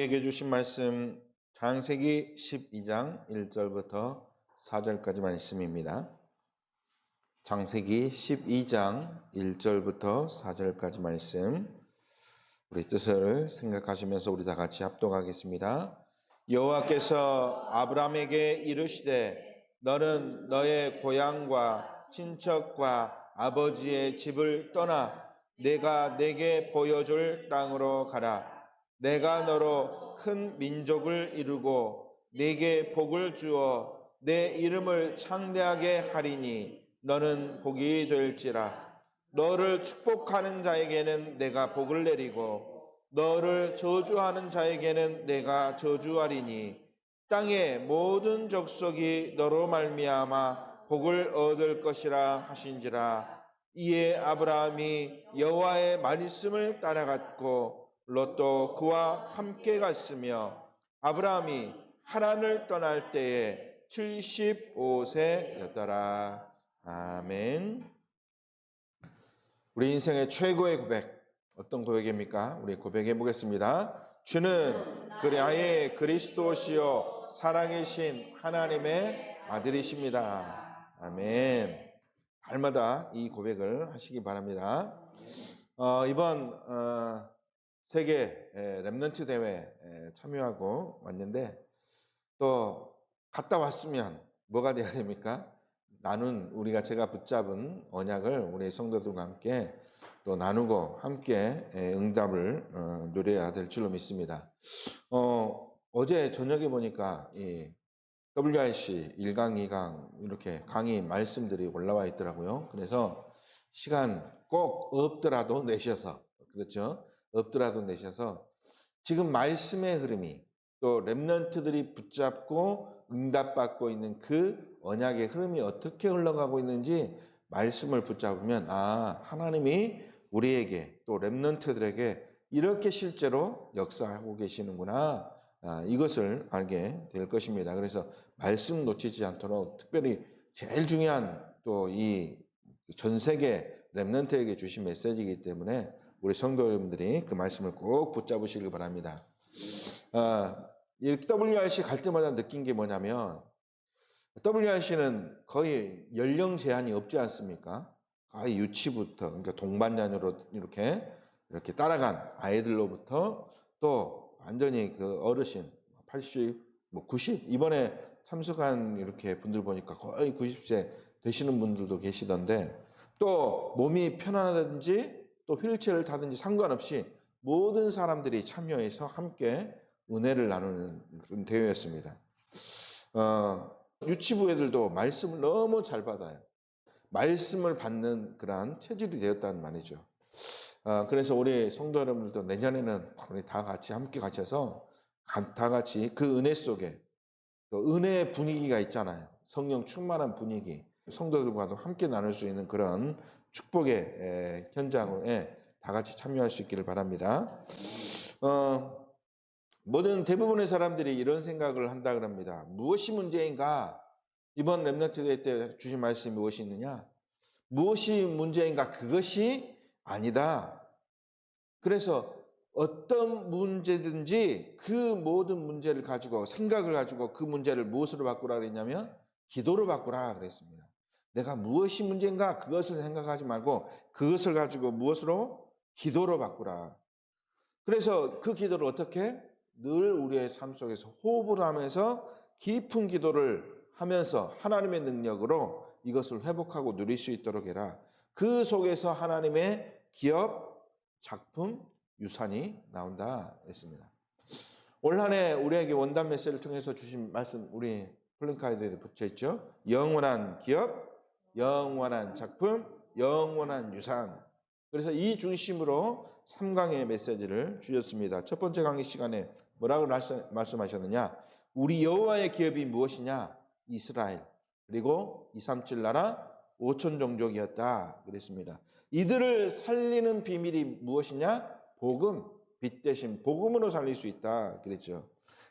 우리에게 주신 말씀 창세기 12장 1절부터 4절까지 말씀입니다. 창세기 12장 1절부터 4절까지 말씀, 우리 뜻을 생각하시면서 우리 다 같이 합독하겠습니다. 여호와께서 아브라함에게 이르시되 너는 너의 고향과 친척과 아버지의 집을 떠나 내가 내게 보여줄 땅으로 가라. 내가 너로 큰 민족을 이루고 네게 복을 주어 내 이름을 창대하게 하리니 너는 복이 될지라. 너를 축복하는 자에게는 내가 복을 내리고 너를 저주하는 자에게는 내가 저주하리니 땅의 모든 족속이 너로 말미암아 복을 얻을 것이라 하신지라. 이에 아브라함이 여호와의 말씀을 따라갔고 롯도 그와 함께 갔으며 아브라함이 하란을 떠날 때에 75세였더라. 아멘. 우리 인생의 최고의 고백, 어떤 고백입니까? 우리 고백해 보겠습니다. 주는 그리스도의 그리스도시요 살아계신 하나님의 아들이십니다. 아멘. 날마다 이 고백을 하시기 바랍니다. 이번 세계 렘넌트 대회 참여하고 왔는데, 또 갔다 왔으면 뭐가 돼야 됩니까? 제가 붙잡은 언약을 우리 성도들과 함께 또 나누고 함께 응답을 누려야 될 줄로 믿습니다. 어제 저녁에 보니까 이 WRC 1강, 2강 이렇게 강의 말씀들이 올라와 있더라고요. 그래서 시간 꼭 없더라도 내셔서, 그렇죠? 없더라도 내셔서 지금 말씀의 흐름이 또 렘넌트들이 붙잡고 응답받고 있는 그 언약의 흐름이 어떻게 흘러가고 있는지 말씀을 붙잡으면, 하나님이 우리에게 또 렘넌트들에게 이렇게 실제로 역사하고 계시는구나, 이것을 알게 될 것입니다. 그래서 말씀 놓치지 않도록 특별히 제일 중요한 또 이 전 세계 렘넌트에게 주신 메시지이기 때문에 우리 성도 여러분들이 그 말씀을 꼭 붙잡으시길 바랍니다. 이 WRC 갈 때마다 느낀 게 뭐냐면, WRC는 거의 연령 제한이 없지 않습니까? 거의 유치부터, 그러니까 동반자녀로 이렇게 따라간 아이들로부터 또 완전히 그 어르신 80, 90, 이번에 참석한 이렇게 분들 보니까 거의 90세 되시는 분들도 계시던데, 또 몸이 편안하든지 또 휠체어를 타든지 상관없이 모든 사람들이 참여해서 함께 은혜를 나누는 그런 대회였습니다. 유치부 애들도 말씀을 너무 잘 받아요. 말씀을 받는 그러한 체질이 되었다는 말이죠. 그래서 우리 성도 여러분들도 내년에는 우리 다 같이 함께 가셔서 다 같이 그 은혜 속에 또 은혜의 분위기가 있잖아요. 성령 충만한 분위기, 성도들과도 함께 나눌 수 있는 그런 축복의 현장에 다 같이 참여할 수 있기를 바랍니다. 모든 대부분의 사람들이 이런 생각을 한다 그럽니다. 무엇이 문제인가? 이번 렘넌트 대회 때 주신 말씀이 무엇이 있느냐? 무엇이 문제인가? 그것이 아니다. 그래서 어떤 문제든지 그 모든 문제를 가지고, 생각을 가지고 그 문제를 무엇으로 바꾸라 그랬냐면 기도로 바꾸라 그랬습니다. 내가 무엇이 문제인가? 그것을 생각하지 말고 그것을 가지고 무엇으로? 기도로 바꾸라. 그래서 그 기도를 어떻게? 늘 우리의 삶 속에서 호흡을 하면서 깊은 기도를 하면서 하나님의 능력으로 이것을 회복하고 누릴 수 있도록 해라. 그 속에서 하나님의 기업, 작품, 유산이 나온다 했습니다. 올 한 해 우리에게 원단 메시지를 통해서 주신 말씀, 우리 플랜카드에 붙여있죠. 영원한 기업, 영원한 작품, 영원한 유산. 그래서 이 중심으로 3강의 메시지를 주셨습니다. 첫 번째 강의 시간에 뭐라고 말씀하셨느냐? 우리 여호와의 기업이 무엇이냐? 이스라엘, 그리고 237 나라 5천 종족이었다 그랬습니다. 이들을 살리는 비밀이 무엇이냐? 복음, 빛 대신 복음으로 살릴 수 있다 그랬죠.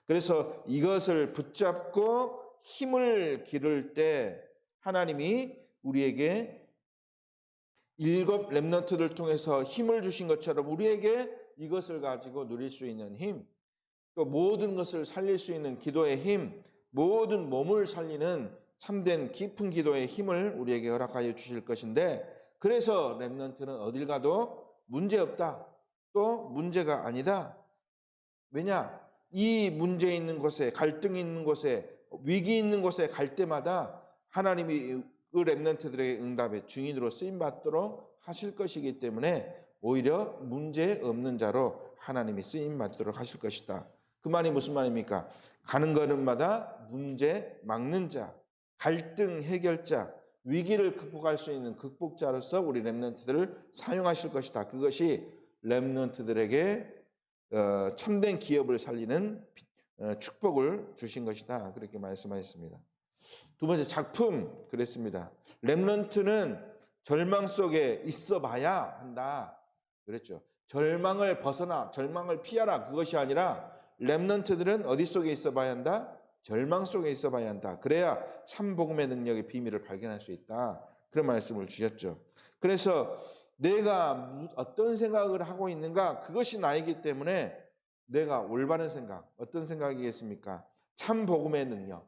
그래서 이것을 붙잡고 힘을 기를 때 하나님이 우리에게 7 렘넌트들 통해서 힘을 주신 것처럼 우리에게 이것을 가지고 누릴 수 있는 힘, 또 모든 것을 살릴 수 있는 기도의 힘, 모든 몸을 살리는 참된 깊은 기도의 힘을 우리에게 허락하여 주실 것인데, 그래서 렘넌트는 어딜 가도 문제없다, 또 문제가 아니다. 왜냐? 이 문제 있는 곳에, 갈등이 있는 곳에, 위기 있는 곳에 갈 때마다 하나님이 그 렘넌트들에게 응답의 증인으로 쓰임받도록 하실 것이기 때문에 오히려 문제 없는 자로 하나님이 쓰임받도록 하실 것이다. 그 말이 무슨 말입니까? 가는 걸음마다 문제 막는 자, 갈등 해결자, 위기를 극복할 수 있는 극복자로서 우리 렘넌트들을 사용하실 것이다. 그것이 렘넌트들에게 참된 기업을 살리는 축복을 주신 것이다. 그렇게 말씀하셨습니다. 두 번째, 작품 그랬습니다. 렘넌트는 절망 속에 있어 봐야 한다 그랬죠. 절망을 벗어나, 절망을 피하라, 그것이 아니라 렘넌트들은 어디 속에 있어 봐야 한다? 절망 속에 있어 봐야 한다. 그래야 참 복음의 능력의 비밀을 발견할 수 있다. 그런 말씀을 주셨죠. 그래서 내가 어떤 생각을 하고 있는가, 그것이 나이기 때문에 내가 올바른 생각, 어떤 생각이겠습니까? 참 복음의 능력,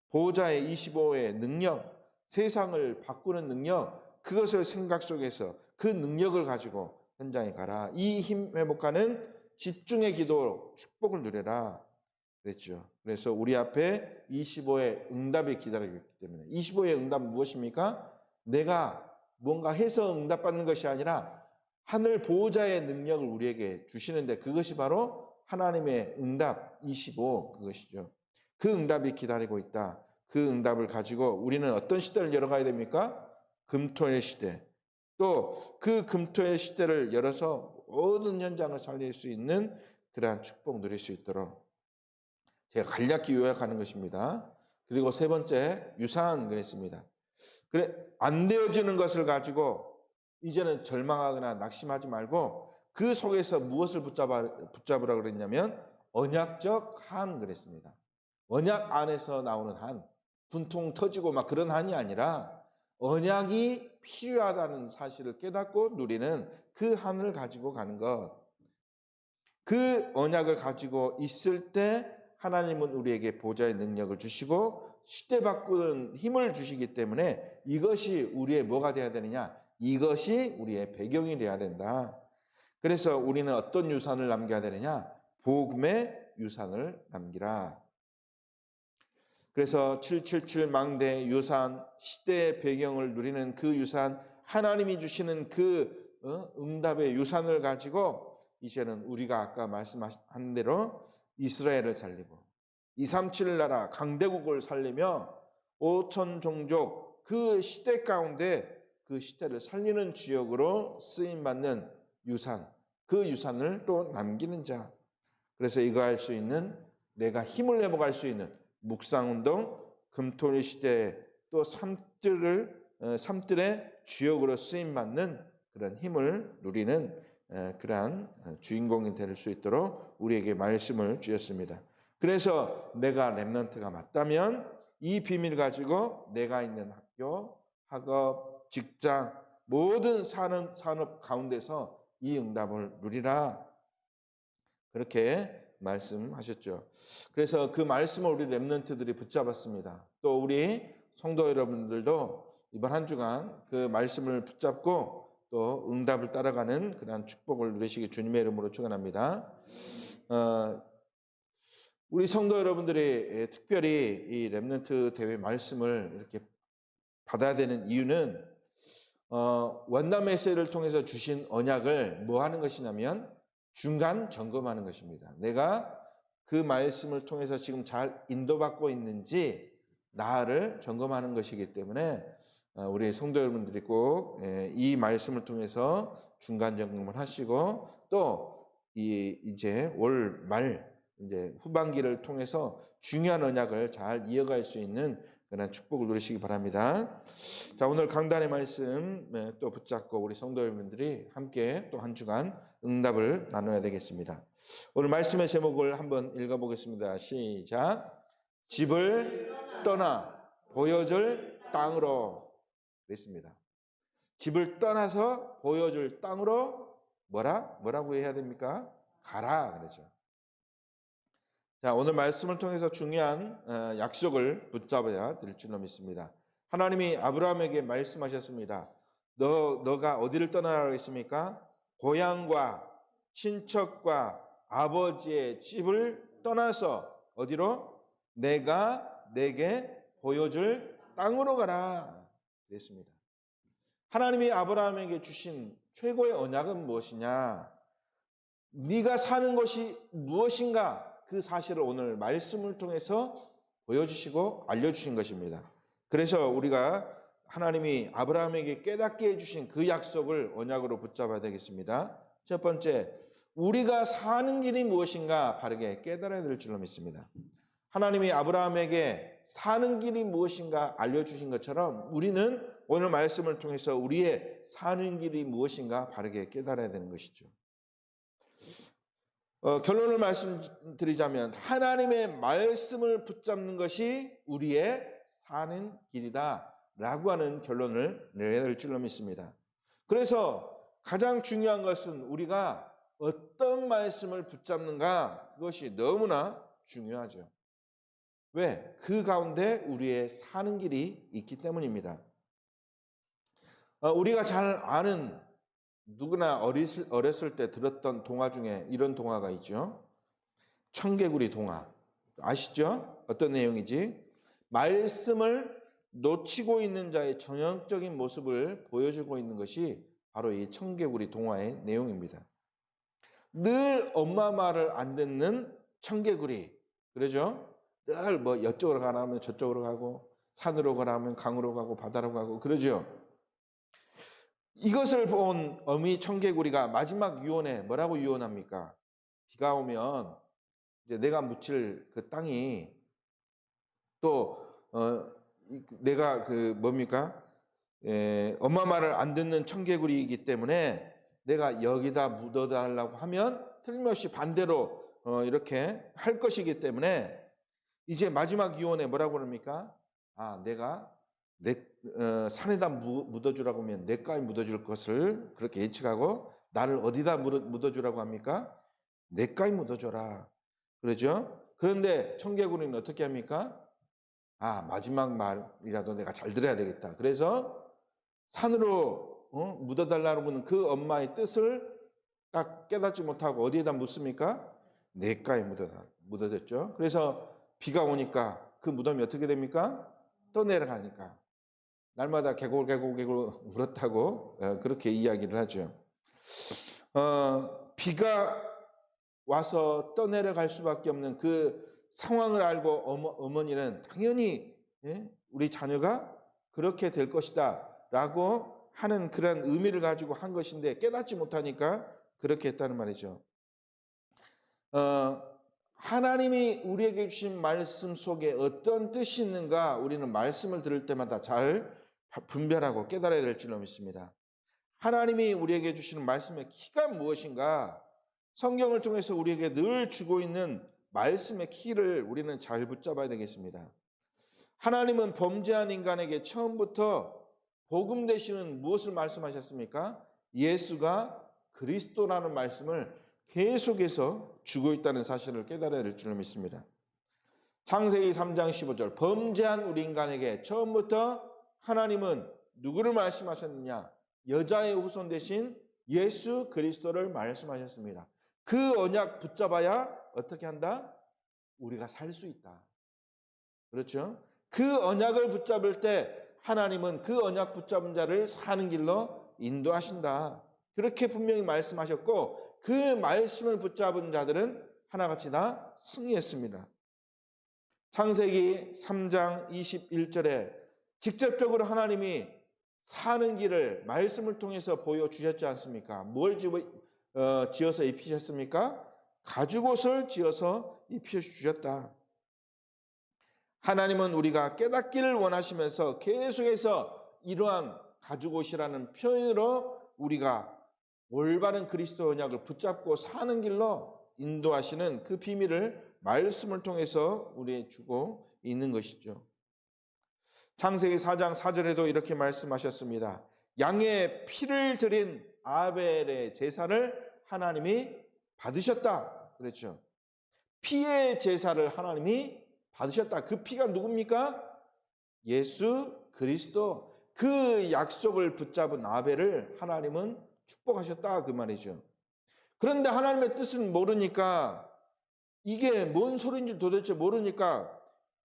보호자의 25의 능력, 세상을 바꾸는 능력, 그것을 생각 속에서 그 능력을 가지고 현장에 가라. 이 힘 회복하는 집중의 기도 축복을 누려라 그랬죠. 그래서 우리 앞에 25의 응답이 기다리고 있기 때문에, 25의 응답은 무엇입니까? 내가 뭔가 해서 응답받는 것이 아니라 하늘 보호자의 능력을 우리에게 주시는데, 그것이 바로 하나님의 응답 25, 그것이죠. 그 응답이 기다리고 있다. 그 응답을 가지고 우리는 어떤 시대를 열어가야 됩니까? 금토의 시대. 또 그 금토의 시대를 열어서 모든 현장을 살릴 수 있는 그러한 축복 누릴 수 있도록 제가 간략히 요약하는 것입니다. 그리고 세 번째, 유사한 그랬습니다. 그래, 안 되어지는 것을 가지고 이제는 절망하거나 낙심하지 말고 그 속에서 무엇을 붙잡으라 그랬냐면 언약적 한 그랬습니다. 언약 안에서 나오는 한, 분통 터지고 막 그런 한이 아니라 언약이 필요하다는 사실을 깨닫고 누리는 그 한을 가지고 가는 것. 그 언약을 가지고 있을 때 하나님은 우리에게 보좌의 능력을 주시고 시대 바꾸는 힘을 주시기 때문에 이것이 우리의 뭐가 되어야 되느냐? 이것이 우리의 배경이 되어야 된다. 그래서 우리는 어떤 유산을 남겨야 되느냐? 복음의 유산을 남기라. 그래서 777 망대 유산, 시대의 배경을 누리는 그 유산, 하나님이 주시는 그 응답의 유산을 가지고 이제는 우리가 아까 말씀한 대로 이스라엘을 살리고 237 나라 강대국을 살리며 5천 종족 그 시대 가운데 그 시대를 살리는 주역으로 쓰임받는 유산, 그 유산을 또 남기는 자. 그래서 이거 할 수 있는, 내가 힘을 내보갈 수 있는 묵상운동, 금토일 시대 또 삶들의 주역으로 쓰임받는 그런 힘을 누리는 그러한 주인공이 될 수 있도록 우리에게 말씀을 주셨습니다. 그래서 내가 렘넌트가 맞다면 이 비밀 가지고 내가 있는 학교, 학업, 직장, 모든 산업 가운데서 이 응답을 누리라. 그렇게 말씀하셨죠. 그래서 그 말씀을 우리 렘넌트들이 붙잡았습니다. 또 우리 성도 여러분들도 이번 한 주간 그 말씀을 붙잡고 또 응답을 따라가는 그러한 축복을 누리시기 주님의 이름으로 축원합니다. 우리 성도 여러분들이 특별히 이 렘넌트 대회 말씀을 이렇게 받아야 되는 이유는 원담 메시지를 통해서 주신 언약을 뭐 하는 것이냐면 중간 점검하는 것입니다. 내가 그 말씀을 통해서 지금 잘 인도받고 있는지 나를 점검하는 것이기 때문에 우리 성도 여러분들이 꼭 이 말씀을 통해서 중간 점검을 하시고 또 이제 올 말 이제 후반기를 통해서 중요한 언약을 잘 이어갈 수 있는 그런 축복을 누리시기 바랍니다. 자, 오늘 강단의 말씀 또 붙잡고 우리 성도 여러분들이 함께 또 한 주간 응답을 나눠야 되겠습니다. 오늘 말씀의 제목을 한번 읽어보겠습니다. 시작. 집을 떠나 보여줄 땅으로 그랬습니다. 집을 떠나서 보여줄 땅으로 뭐라고 해야 됩니까? 가라 그러죠. 자, 오늘 말씀을 통해서 중요한 약속을 붙잡아야 될 줄로 믿습니다. 하나님이 아브라함에게 말씀하셨습니다. 너가 어디를 떠나라고 했습니까? 고향과 친척과 아버지의 집을 떠나서 어디로? 내가 내게 보여줄 땅으로 가라 그랬습니다. 하나님이 아브라함에게 주신 최고의 언약은 무엇이냐? 네가 사는 것이 무엇인가? 그 사실을 오늘 말씀을 통해서 보여주시고 알려주신 것입니다. 그래서 우리가 하나님이 아브라함에게 깨닫게 해주신 그 약속을 언약으로 붙잡아야 되겠습니다. 첫 번째, 우리가 사는 길이 무엇인가 바르게 깨달아야 될 줄로 믿습니다. 하나님이 아브라함에게 사는 길이 무엇인가 알려주신 것처럼 우리는 오늘 말씀을 통해서 우리의 사는 길이 무엇인가 바르게 깨달아야 되는 것이죠. 결론을 말씀드리자면 하나님의 말씀을 붙잡는 것이 우리의 사는 길이다 라고 하는 결론을 내야 될 줄로 믿습니다. 그래서 가장 중요한 것은 우리가 어떤 말씀을 붙잡는가, 그것이 너무나 중요하죠. 왜? 그 가운데 우리의 사는 길이 있기 때문입니다. 우리가 잘 아는, 누구나 어렸을 때 들었던 동화 중에 이런 동화가 있죠. 청개구리 동화. 아시죠? 어떤 내용이지? 말씀을 놓치고 있는 자의 전형적인 모습을 보여주고 있는 것이 바로 이 청개구리 동화의 내용입니다. 늘 엄마 말을 안 듣는 청개구리. 그러죠? 늘 뭐 이쪽으로 가라면 저쪽으로 가고, 산으로 가라면 강으로 가고 바다로 가고 그러죠. 이것을 본 어미 청개구리가 마지막 유언에 뭐라고 유언합니까? 비가 오면 이제 내가 묻힐 그 땅이 또 내가 뭡니까? 엄마 말을 안 듣는 청개구리이기 때문에 내가 여기다 묻어달라고 하면 틀림없이 반대로 이렇게 할 것이기 때문에 이제 마지막 유언에 뭐라고 그럽니까? 내가 산에다 묻어주라고 하면 냇가에 묻어줄 것을 그렇게 예측하고 나를 어디다 묻어주라고 합니까? 냇가에 묻어줘라. 그러죠? 그런데 청개구리는 어떻게 합니까? 마지막 말이라도 내가 잘 들어야 되겠다. 그래서 산으로 묻어달라고 하는 그 엄마의 뜻을 딱 깨닫지 못하고 어디에다 묻습니까? 냇가에 묻어졌죠. 그래서 비가 오니까 그 무덤이 어떻게 됩니까? 떠내려가니까. 날마다 계곡 울었다고 그렇게 이야기를 하죠. 비가 와서 떠내려갈 수밖에 없는 그 상황을 알고 어머니는 당연히 우리 자녀가 그렇게 될 것이다 라고 하는 그런 의미를 가지고 한 것인데 깨닫지 못하니까 그렇게 했다는 말이죠. 하나님이 우리에게 주신 말씀 속에 어떤 뜻이 있는가 우리는 말씀을 들을 때마다 잘 분별하고 깨달아야 될 줄로 믿습니다. 하나님이 우리에게 주시는 말씀의 키가 무엇인가, 성경을 통해서 우리에게 늘 주고 있는 말씀의 키를 우리는 잘 붙잡아야 되겠습니다. 하나님은 범죄한 인간에게 처음부터 복음 되시는 무엇을 말씀하셨습니까? 예수가 그리스도라는 말씀을 계속해서 주고 있다는 사실을 깨달아야 될 줄로 믿습니다. 창세기 3장 15절 범죄한 우리 인간에게 처음부터 하나님은 누구를 말씀하셨느냐? 여자의 후손 되신 예수 그리스도를 말씀하셨습니다. 그 언약 붙잡아야 어떻게 한다? 우리가 살 수 있다. 그렇죠? 그 언약을 붙잡을 때 하나님은 그 언약 붙잡은 자를 사는 길로 인도하신다. 그렇게 분명히 말씀하셨고 그 말씀을 붙잡은 자들은 하나같이 다 승리했습니다. 창세기 3장 21절에 직접적으로 하나님이 사는 길을 말씀을 통해서 보여주셨지 않습니까? 뭘 지어서 입히셨습니까? 가죽옷을 지어서 입혀주셨다. 하나님은 우리가 깨닫기를 원하시면서 계속해서 이러한 가죽옷이라는 표현으로 우리가 올바른 그리스도 언약을 붙잡고 사는 길로 인도하시는 그 비밀을 말씀을 통해서 우리에게 주고 있는 것이죠. 창세기 4장 4절에도 이렇게 말씀하셨습니다. 양의 피를 드린 아벨의 제사를 하나님이 받으셨다. 그랬죠. 피의 제사를 하나님이 받으셨다. 그 피가 누굽니까? 예수 그리스도. 그 약속을 붙잡은 아벨을 하나님은 축복하셨다 그 말이죠. 그런데 하나님의 뜻은 모르니까, 이게 뭔 소리인지 도대체 모르니까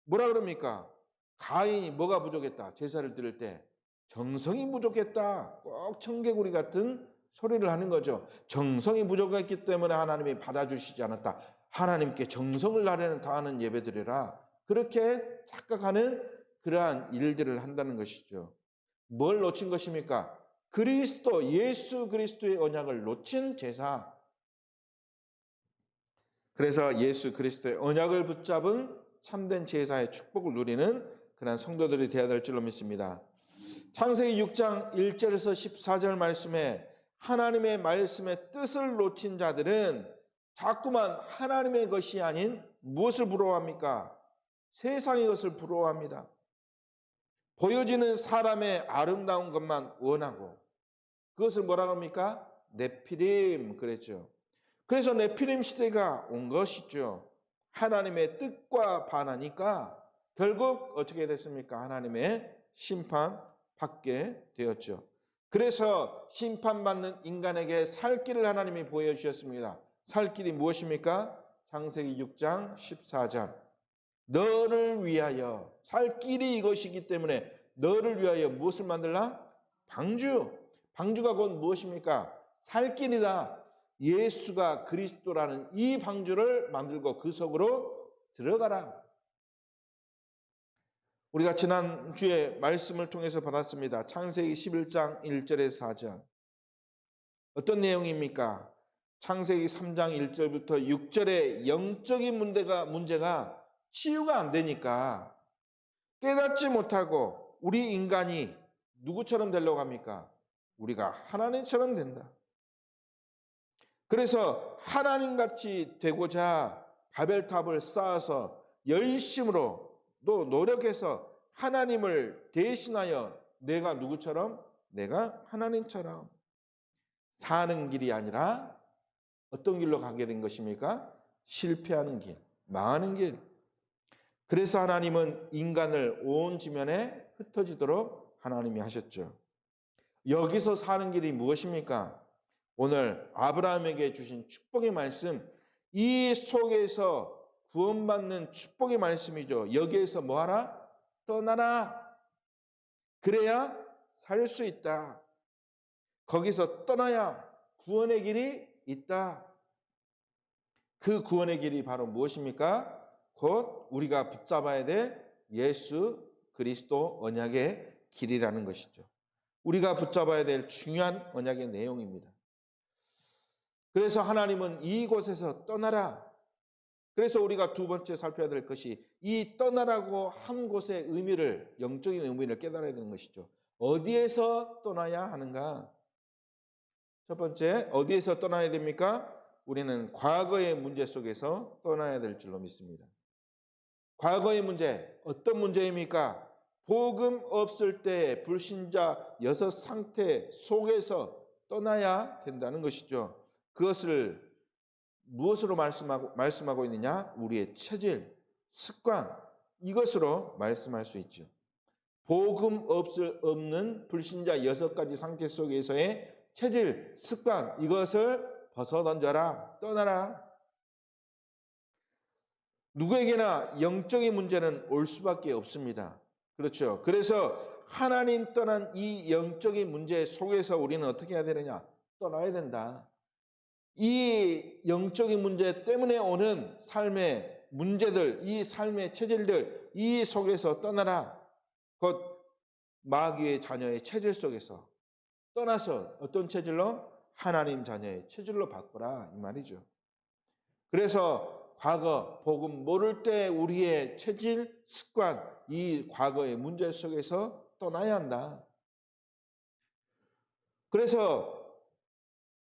뭐라 그럽니까? 가인이 뭐가 부족했다? 제사를 드릴 때 정성이 부족했다. 꼭 청개구리 같은 소리를 하는 거죠. 정성이 부족했기 때문에 하나님이 받아주시지 않았다. 하나님께 정성을 다하는 예배드리라. 그렇게 착각하는 그러한 일들을 한다는 것이죠. 뭘 놓친 것입니까? 그리스도, 예수 그리스도의 언약을 놓친 제사. 그래서 예수 그리스도의 언약을 붙잡은 참된 제사의 축복을 누리는 그런 성도들이 되어야 될 줄로 믿습니다. 창세기 6장 1절에서 14절 말씀에 하나님의 말씀의 뜻을 놓친 자들은 자꾸만 하나님의 것이 아닌 무엇을 부러워합니까? 세상의 것을 부러워합니다. 보여지는 사람의 아름다운 것만 원하고, 그것을 뭐라고 합니까? 네피림 그랬죠. 그래서 네피림 시대가 온 것이죠. 하나님의 뜻과 반하니까 결국 어떻게 됐습니까? 하나님의 심판받게 되었죠. 그래서 심판받는 인간에게 살 길을 하나님이 보여주셨습니다. 살 길이 무엇입니까? 창세기 6장 14절. 너를 위하여, 살 길이 이것이기 때문에 너를 위하여 무엇을 만들라? 방주. 방주가 곧 무엇입니까? 살 길이다. 예수가 그리스도라는 이 방주를 만들고 그 속으로 들어가라. 우리가 지난주에 말씀을 통해서 받았습니다. 창세기 11장 1절에서 4절. 어떤 내용입니까? 창세기 3장 1절부터 6절의 영적인 문제가 치유가 안 되니까 깨닫지 못하고 우리 인간이 누구처럼 되려고 합니까? 우리가 하나님처럼 된다. 그래서 하나님같이 되고자 바벨탑을 쌓아서 열심으로 또 노력해서 하나님을 대신하여 내가 누구처럼? 내가 하나님처럼 사는 길이 아니라 어떤 길로 가게 된 것입니까? 실패하는 길, 망하는 길. 그래서 하나님은 인간을 온 지면에 흩어지도록 하나님이 하셨죠. 여기서 사는 길이 무엇입니까? 오늘 아브라함에게 주신 축복의 말씀, 이 속에서 구원받는 축복의 말씀이죠. 여기에서 뭐하라? 떠나라. 그래야 살 수 있다. 거기서 떠나야 구원의 길이 있다. 그 구원의 길이 바로 무엇입니까? 곧 우리가 붙잡아야 될 예수 그리스도 언약의 길이라는 것이죠. 우리가 붙잡아야 될 중요한 언약의 내용입니다. 그래서 하나님은 이곳에서 떠나라. 그래서 우리가 두 번째 살펴야 될 것이 이 떠나라고 한 곳의 의미를, 영적인 의미를 깨달아야 되는 것이죠. 어디에서 떠나야 하는가? 첫 번째, 어디에서 떠나야 됩니까? 우리는 과거의 문제 속에서 떠나야 될 줄로 믿습니다. 과거의 문제, 어떤 문제입니까? 복음 없을 때 불신자 6 상태 속에서 떠나야 된다는 것이죠. 그것을 무엇으로 말씀하고 있느냐? 우리의 체질, 습관, 이것으로 말씀할 수 있죠. 복음 없는 불신자 6가지 상태 속에서의 체질, 습관, 이것을 벗어던져라, 떠나라. 누구에게나 영적인 문제는 올 수밖에 없습니다. 그렇죠. 그래서 하나님 떠난 이 영적인 문제 속에서 우리는 어떻게 해야 되느냐? 떠나야 된다. 이 영적인 문제 때문에 오는 삶의 문제들, 이 삶의 체질들, 이 속에서 떠나라. 곧 마귀의 자녀의 체질 속에서 떠나서 어떤 체질로? 하나님 자녀의 체질로 바꾸라 이 말이죠. 그래서 과거 복음 모를 때 우리의 체질, 습관, 이 과거의 문제 속에서 떠나야 한다. 그래서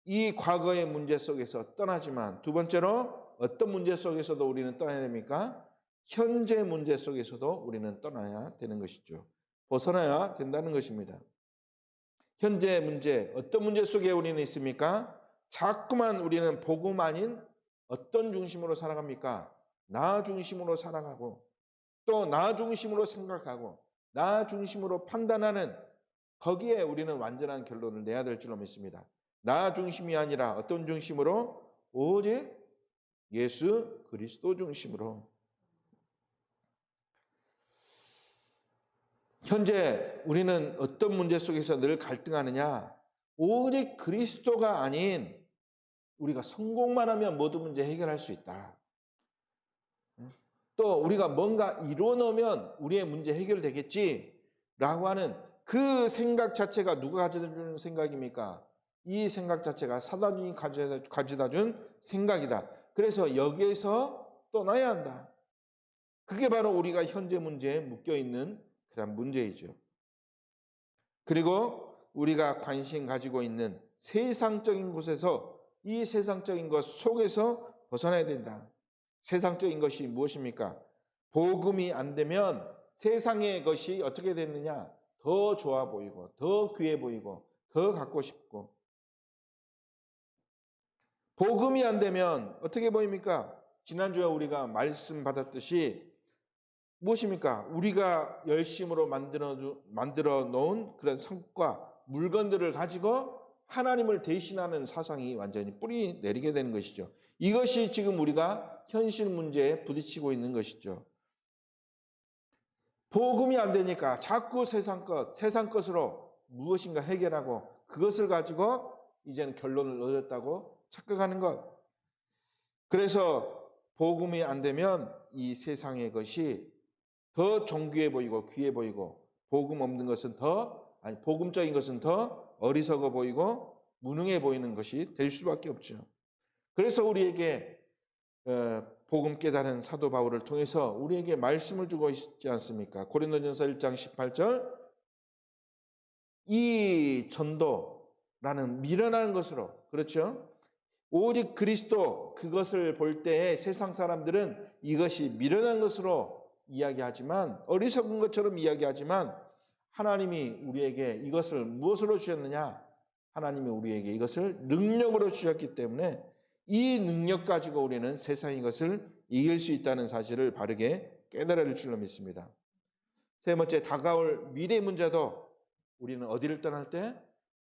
이 과거의 문제 속에서 떠나지만 두 번째로 어떤 문제 속에서도 우리는 떠나야 됩니까? 현재 문제 속에서도 우리는 떠나야 되는 것이죠. 벗어나야 된다는 것입니다. 현재 문제, 어떤 문제 속에 우리는 있습니까? 자꾸만 우리는 복음 아닌 어떤 중심으로 살아갑니까? 나 중심으로 살아가고 또 나 중심으로 생각하고 나 중심으로 판단하는 거기에 우리는 완전한 결론을 내야 될 줄로 믿습니다. 나 중심이 아니라 어떤 중심으로? 오직 예수 그리스도 중심으로. 현재 우리는 어떤 문제 속에서 늘 갈등하느냐? 오직 그리스도가 아닌 우리가 성공만 하면 모든 문제 해결할 수 있다. 또 우리가 뭔가 이루어 놓으면 우리의 문제 해결되겠지라고 하는 그 생각 자체가 누가 가져다 주는 생각입니까? 이 생각 자체가 사단이 가져다 준 생각이다. 그래서 여기에서 떠나야 한다. 그게 바로 우리가 현재 문제에 묶여 있는 그런 문제이죠. 그리고 우리가 관심 가지고 있는 세상적인 곳에서 이 세상적인 것 속에서 벗어나야 된다. 세상적인 것이 무엇입니까? 복음이 안 되면 세상의 것이 어떻게 되느냐? 더 좋아 보이고 더 귀해 보이고 더 갖고 싶고, 복음이 안 되면 어떻게 보입니까? 지난주에 우리가 말씀 받았듯이 무엇입니까? 우리가 열심으로 만들어 놓은 그런 성과, 물건들을 가지고 하나님을 대신하는 사상이 완전히 뿌리 내리게 되는 것이죠. 이것이 지금 우리가 현실 문제에 부딪히고 있는 것이죠. 복음이 안 되니까 자꾸 세상 것으로 무엇인가 해결하고 그것을 가지고 이제는 결론을 얻었다고 착각하는 것. 그래서 복음이 안 되면 이 세상의 것이 더 존귀해 보이고 귀해 보이고 복음적인 것은 더 어리석어 보이고 무능해 보이는 것이 될 수밖에 없죠. 그래서 우리에게 복음 깨달은 사도 바울을 통해서 우리에게 말씀을 주고 있지 않습니까? 고린도전서 1장 18절, 이 전도라는 미련한 것으로, 그렇죠? 오직 그리스도, 그것을 볼 때에 세상 사람들은 이것이 미련한 것으로 이야기하지만, 어리석은 것처럼 이야기하지만, 하나님이 우리에게 이것을 무엇으로 주셨느냐? 하나님이 우리에게 이것을 능력으로 주셨기 때문에 이 능력 가지고 우리는 세상의 것을 이길 수 있다는 사실을 바르게 깨달아야 할 줄로 믿습니다. 세 번째, 다가올 미래 문제도 우리는 어디를 떠날 때?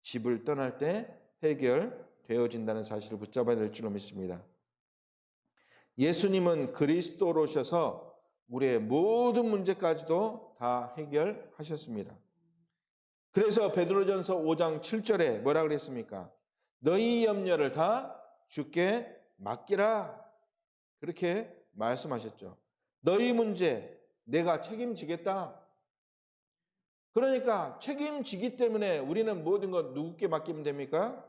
집을 떠날 때 해결되어진다는 사실을 붙잡아야 될 줄로 믿습니다. 예수님은 그리스도로 오셔서 우리의 모든 문제까지도 다 해결하셨습니다. 그래서 베드로전서 5장 7절에 뭐라 그랬습니까? 너희 염려를 다 주께 맡기라. 그렇게 말씀하셨죠. 너희 문제 내가 책임지겠다. 그러니까 책임지기 때문에 우리는 모든 것 누구께 맡기면 됩니까?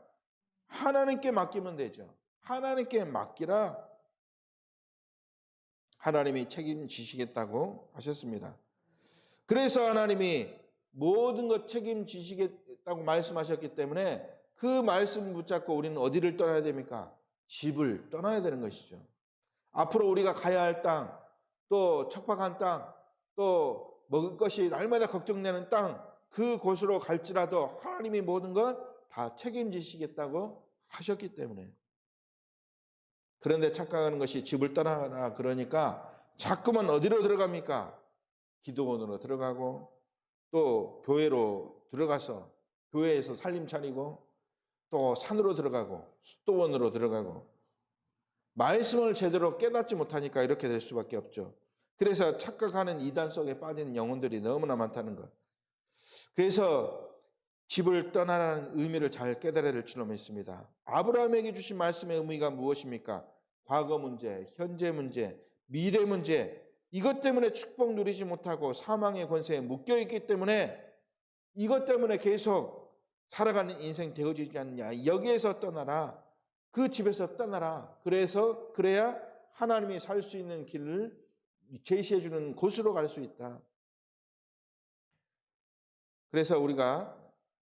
하나님께 맡기면 되죠. 하나님께 맡기라. 하나님이 책임지시겠다고 하셨습니다. 그래서 하나님이 모든 것 책임지시겠다고 말씀하셨기 때문에 그 말씀 붙잡고 우리는 어디를 떠나야 됩니까? 집을 떠나야 되는 것이죠. 앞으로 우리가 가야 할 땅, 또 척박한 땅, 또 먹을 것이 날마다 걱정되는 땅, 그곳으로 갈지라도 하나님이 모든 것 다 책임지시겠다고 하셨기 때문에. 그런데 착각하는 것이 집을 떠나라 그러니까 자꾸만 어디로 들어갑니까? 기도원으로 들어가고 또 교회로 들어가서 교회에서 살림 차리고 또 산으로 들어가고 수도원으로 들어가고 말씀을 제대로 깨닫지 못하니까 이렇게 될 수밖에 없죠. 그래서 착각하는 이단 속에 빠진 영혼들이 너무나 많다는 것. 그래서 집을 떠나라는 의미를 잘 깨달아야 될 줄로 믿습니다. 아브라함에게 주신 말씀의 의미가 무엇입니까? 과거 문제, 현재 문제, 미래 문제, 이것 때문에 축복 누리지 못하고 사망의 권세에 묶여있기 때문에 이것 때문에 계속 살아가는 인생 되어지지 않느냐. 여기에서 떠나라. 그 집에서 떠나라. 그래야 하나님이 살 수 있는 길을 제시해 주는 곳으로 갈 수 있다. 그래서 우리가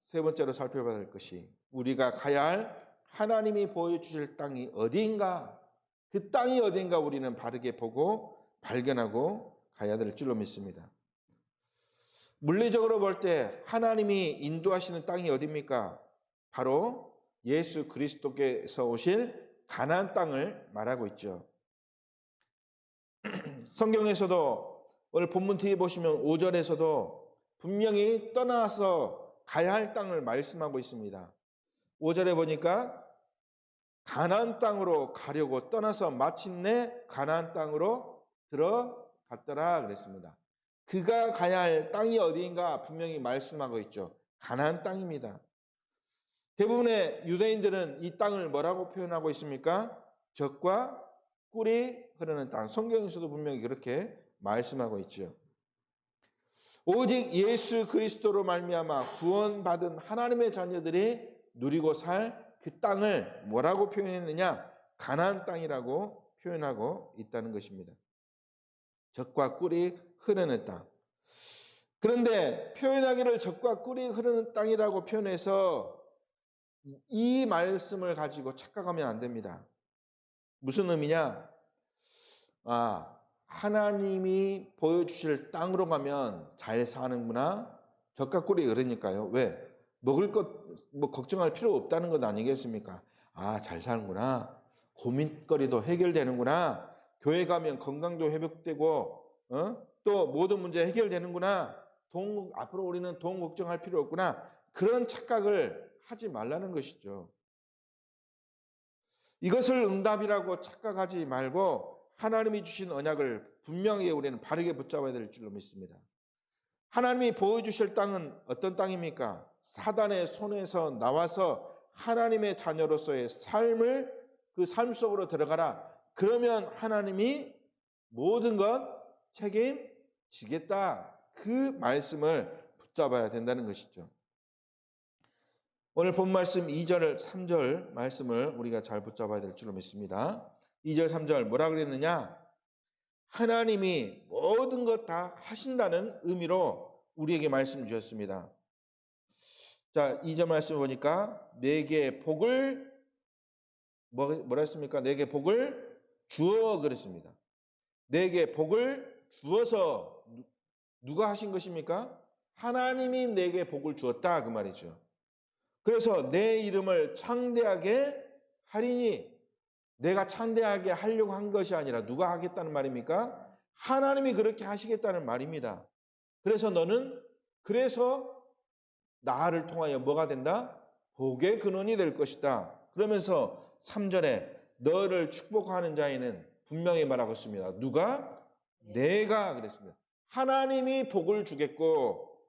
세 번째로 살펴봐야 할 것이 우리가 가야 할 하나님이 보여주실 땅이 어디인가? 그 땅이 어디인가 우리는 바르게 보고 발견하고 가야 될 줄로 믿습니다. 물리적으로 볼 때 하나님이 인도하시는 땅이 어디입니까? 바로 예수 그리스도께서 오실 가나안 땅을 말하고 있죠. 성경에서도 오늘 본문 뒤에 보시면 5절에서도 분명히 떠나서 가야 할 땅을 말씀하고 있습니다. 5절에 보니까 가나안 땅으로 가려고 떠나서 마침내 가나안 땅으로 들어갔더라 그랬습니다. 그가 가야 할 땅이 어디인가 분명히 말씀하고 있죠. 가나안 땅입니다. 대부분의 유대인들은 이 땅을 뭐라고 표현하고 있습니까? 젖과 꿀이 흐르는 땅. 성경에서도 분명히 그렇게 말씀하고 있죠. 오직 예수 그리스도로 말미암아 구원받은 하나님의 자녀들이 누리고 살 그 땅을 뭐라고 표현했느냐? 가나안 땅이라고 표현하고 있다는 것입니다. 젖과 꿀이 흐르는 땅. 그런데 표현하기를 젖과 꿀이 흐르는 땅이라고 표현해서 이 말씀을 가지고 착각하면 안 됩니다. 무슨 의미냐? 하나님이 보여주실 땅으로 가면 잘 사는구나. 젖과 꿀이 흐르니까요. 왜? 먹을 것 뭐 걱정할 필요 없다는 것 아니겠습니까? 잘 사는구나. 고민거리도 해결되는구나. 교회 가면 건강도 회복되고 또 모든 문제 해결되는구나. 앞으로 우리는 돈 걱정할 필요 없구나. 그런 착각을 하지 말라는 것이죠. 이것을 응답이라고 착각하지 말고 하나님이 주신 언약을 분명히 우리는 바르게 붙잡아야 될 줄로 믿습니다. 하나님이 보여주실 땅은 어떤 땅입니까? 사단의 손에서 나와서 하나님의 자녀로서의 삶을 그 삶 속으로 들어가라. 그러면 하나님이 모든 것 책임지겠다. 그 말씀을 붙잡아야 된다는 것이죠. 오늘 본 말씀 2절, 3절 말씀을 우리가 잘 붙잡아야 될 줄로 믿습니다. 2절, 3절 뭐라 그랬느냐? 하나님이 모든 것 다 하신다는 의미로 우리에게 말씀 주셨습니다. 자, 2절 말씀 보니까 내게 복을 뭐라 했습니까? 내게 복을 주어 그랬습니다. 내게 복을 주어서 누가 하신 것입니까? 하나님이 내게 복을 주었다 그 말이죠. 그래서 내 이름을 창대하게 하리니 내가 창대하게 하려고 한 것이 아니라 누가 하겠다는 말입니까? 하나님이 그렇게 하시겠다는 말입니다. 그래서 너는 나를 통하여 뭐가 된다? 복의 근원이 될 것이다. 그러면서 3절에 너를 축복하는 자에는 분명히 말하고 있습니다. 누가? 내가 그랬습니다. 하나님이 복을 주겠고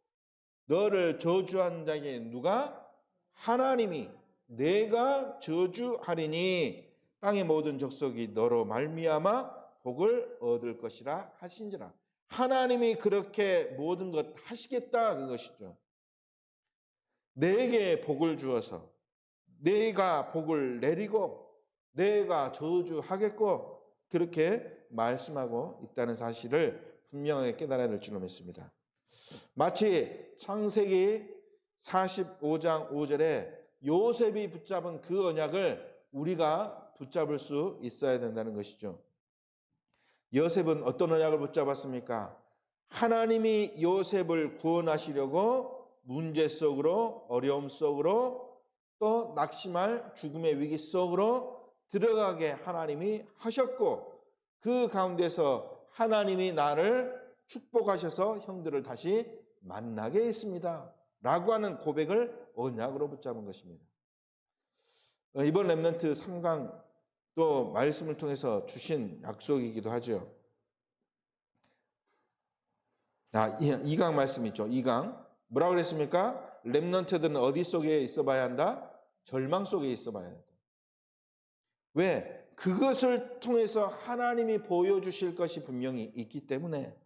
너를 저주하는 자에게 누가? 하나님이 내가 저주하리니 땅의 모든 족속이 너로 말미암아 복을 얻을 것이라 하신지라. 하나님이 그렇게 모든 것 하시겠다 그것이죠. 내게 복을 주어서 내가 복을 내리고 내가 저주하겠고 그렇게 말씀하고 있다는 사실을 분명하게 깨달아야 될 줄로 믿습니다. 마치 창세기 45장 5절에 요셉이 붙잡은 그 언약을 우리가 붙잡을 수 있어야 된다는 것이죠. 요셉은 어떤 언약을 붙잡았습니까? 하나님이 요셉을 구원하시려고 문제 속으로 어려움 속으로 또 낙심할 죽음의 위기 속으로 들어가게 하나님이 하셨고 그 가운데서 하나님이 나를 축복하셔서 형들을 다시 만나게 했습니다. 라고 하는 고백을 언약으로 붙잡은 것입니다. 이번 렘넌트 3강 또 말씀을 통해서 주신 약속이기도 하죠. 2강 말씀 있죠. 2강 뭐라고 그랬습니까? 렘넌트들은 어디 속에 있어 봐야 한다? 절망 속에 있어 봐야 한다. 왜? 그것을 통해서 하나님이 보여주실 것이 분명히 있기 때문에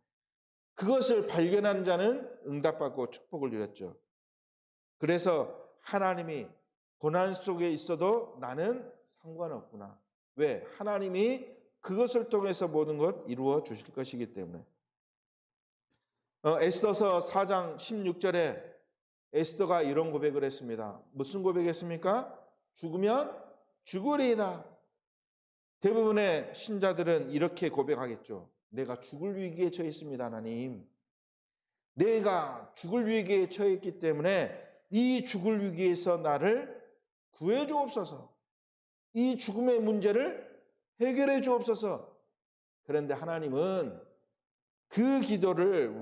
그것을 발견한 자는 응답받고 축복을 누렸죠. 그래서 하나님이 고난 속에 있어도 나는 상관없구나. 왜? 하나님이 그것을 통해서 모든 것 이루어 주실 것이기 때문에. 에스더서 4장 16절에 에스더가 이런 고백을 했습니다. 무슨 고백했습니까? 죽으면 죽으리이다. 대부분의 신자들은 이렇게 고백하겠죠. 내가 죽을 위기에 처해 있습니다, 하나님. 내가 죽을 위기에 처해 있기 때문에 이 죽을 위기에서 나를 구해 주옵소서. 이 죽음의 문제를 해결해 주옵소서. 그런데 하나님은 그 기도를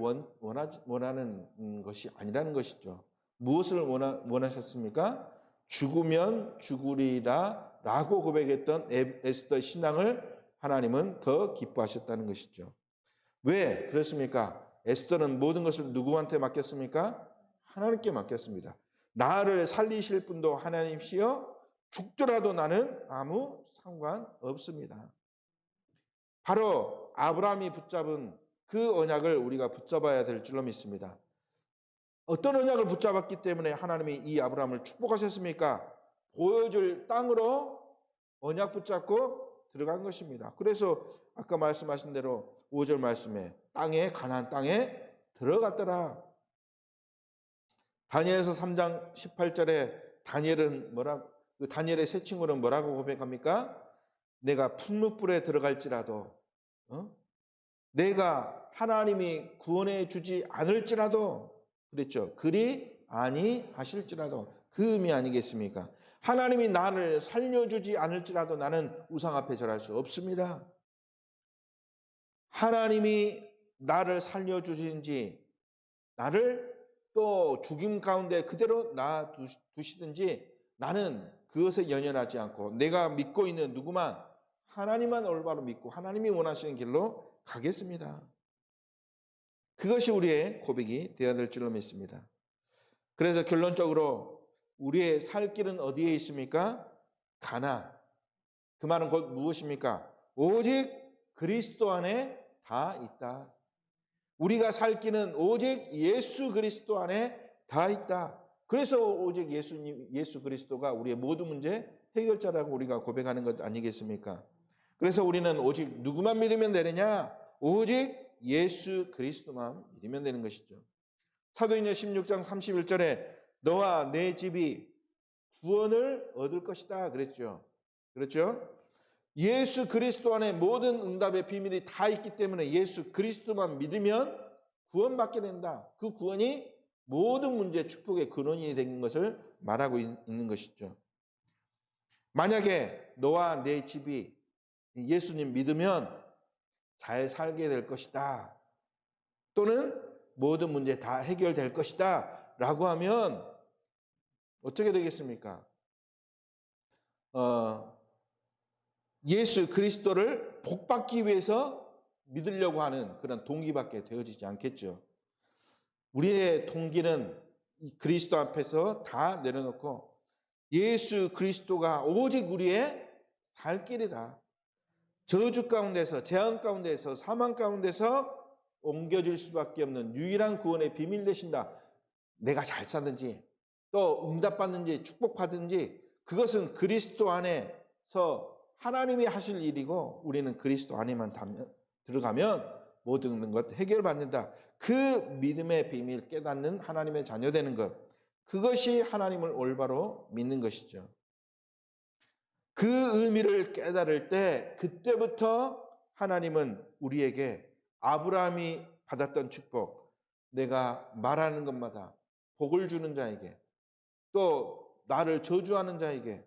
원하는 것이 아니라는 것이죠. 무엇을 원하셨습니까? 죽으면 죽으리라 라고 고백했던 에스더의 신앙을 하나님은 더 기뻐하셨다는 것이죠. 왜 그렇습니까? 에스더는 모든 것을 누구한테 맡겼습니까? 하나님께 맡겼습니다. 나를 살리실 분도 하나님이시여 죽더라도 나는 아무 상관없습니다. 바로 아브라함이 붙잡은 그 언약을 우리가 붙잡아야 될 줄로 믿습니다. 어떤 언약을 붙잡았기 때문에 하나님이 이 아브라함을 축복하셨습니까? 보여줄 땅으로 언약 붙잡고 들어간 것입니다. 그래서 아까 말씀하신 대로 5절 말씀에 가나안 땅에 들어갔더라. 다니엘서 3장 18절에 다니엘의 세 친구는 뭐라고 고백합니까? 내가 풀무불에 들어갈지라도 내가 하나님이 구원해 주지 않을지라도 그랬죠. 그리 아니하실지라도 그 의미 아니겠습니까? 하나님이 나를 살려주지 않을지라도 나는 우상 앞에 절할 수 없습니다. 하나님이 나를 살려주시든지 나를 또 죽임 가운데 그대로 놔두시든지 나는 그것에 연연하지 않고 내가 믿고 있는 누구만 하나님만 올바로 믿고 하나님이 원하시는 길로 가겠습니다. 그것이 우리의 고백이 되어야 될 줄로 믿습니다. 그래서 결론적으로 우리의 살 길은 어디에 있습니까? 가나안. 그 말은 곧 무엇입니까? 오직 그리스도 안에 다 있다. 우리가 살 길은 오직 예수 그리스도 안에 다 있다. 그래서 오직 예수 그리스도가 우리의 모든 문제 해결자라고 우리가 고백하는 것 아니겠습니까? 그래서 우리는 오직 누구만 믿으면 되느냐? 오직 예수 그리스도만 믿으면 되는 것이죠. 사도행전 16장 31절에 너와 내 집이 구원을 얻을 것이다 그랬죠. 그렇죠? 예수 그리스도 안에 모든 응답의 비밀이 다 있기 때문에 예수 그리스도만 믿으면 구원받게 된다. 그 구원이 모든 문제 축복의 근원이 된 것을 말하고 있는 것이죠. 만약에 너와 내 집이 예수님 믿으면 잘 살게 될 것이다. 또는 모든 문제 다 해결될 것이다. 라고 하면 어떻게 되겠습니까? 예수 그리스도를 복받기 위해서 믿으려고 하는 그런 동기밖에 되어지지 않겠죠. 우리의 동기는 그리스도 앞에서 다 내려놓고 예수 그리스도가 오직 우리의 살 길이다. 저주 가운데서 재앙 가운데서 사망 가운데서 옮겨질 수밖에 없는 유일한 구원의 비밀 되신다. 내가 잘 사든지 또 응답받는지 축복받든지 그것은 그리스도 안에서 하나님이 하실 일이고 우리는 그리스도 안에만 들어가면 모든 것 해결받는다. 그 믿음의 비밀 깨닫는 하나님의 자녀 되는 것. 그것이 하나님을 올바로 믿는 것이죠. 그 의미를 깨달을 때 그때부터 하나님은 우리에게 아브라함이 받았던 축복, 내가 말하는 것마다 복을 주는 자에게 또 나를 저주하는 자에게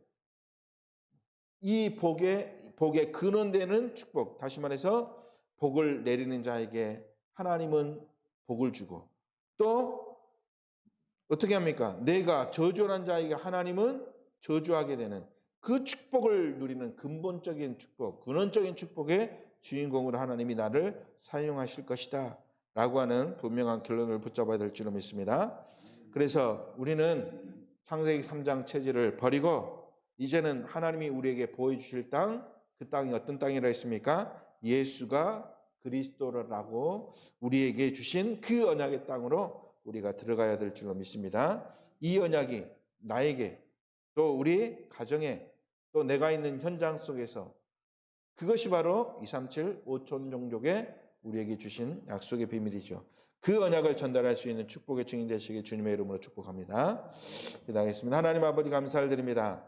이 복의 근원되는 축복, 다시 말해서 복을 내리는 자에게 하나님은 복을 주고 또 어떻게 합니까? 내가 저주하는 자에게 하나님은 저주하게 되는 그 축복을 누리는 근본적인 축복, 근원적인 축복의 주인공으로 하나님이 나를 사용하실 것이다 라고 하는 분명한 결론을 붙잡아야 될 줄로 믿습니다. 그래서 우리는 창세기 3장 체질을 버리고 이제는 하나님이 우리에게 보여주실 땅, 그 땅이 어떤 땅이라 했습니까? 예수가 그리스도라고 우리에게 주신 그 언약의 땅으로 우리가 들어가야 될 줄로 믿습니다. 이 언약이 나에게 또 우리 가정에 또 내가 있는 현장 속에서 그것이 바로 237 5천 종족에 우리에게 주신 약속의 비밀이죠. 그 언약을 전달할 수 있는 축복의 증인 되시길 주님의 이름으로 축복합니다. 기도하겠습니다. 하나님 아버지 감사를 드립니다.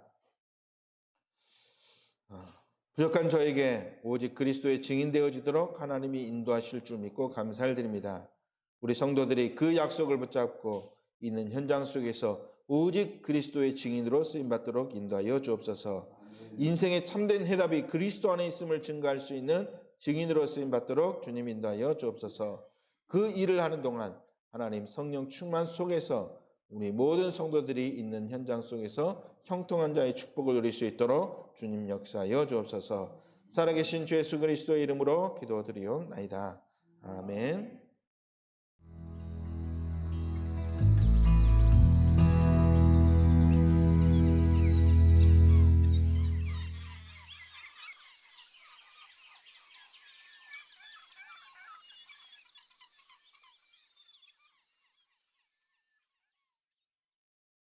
부족한 저에게 오직 그리스도의 증인 되어지도록 하나님이 인도하실 줄 믿고 감사를 드립니다. 우리 성도들이 그 약속을 붙잡고 있는 현장 속에서 오직 그리스도의 증인으로 쓰임받도록 인도하여 주옵소서. 인생의 참된 해답이 그리스도 안에 있음을 증거할 수 있는 증인으로 쓰임 받도록 주님 인도하여 주옵소서. 그 일을 하는 동안 하나님 성령 충만 속에서 우리 모든 성도들이 있는 현장 속에서 형통한 자의 축복을 누릴 수 있도록 주님 역사하여 주옵소서. 살아계신 주 예수 그리스도의 이름으로 기도드리옵나이다. 아멘.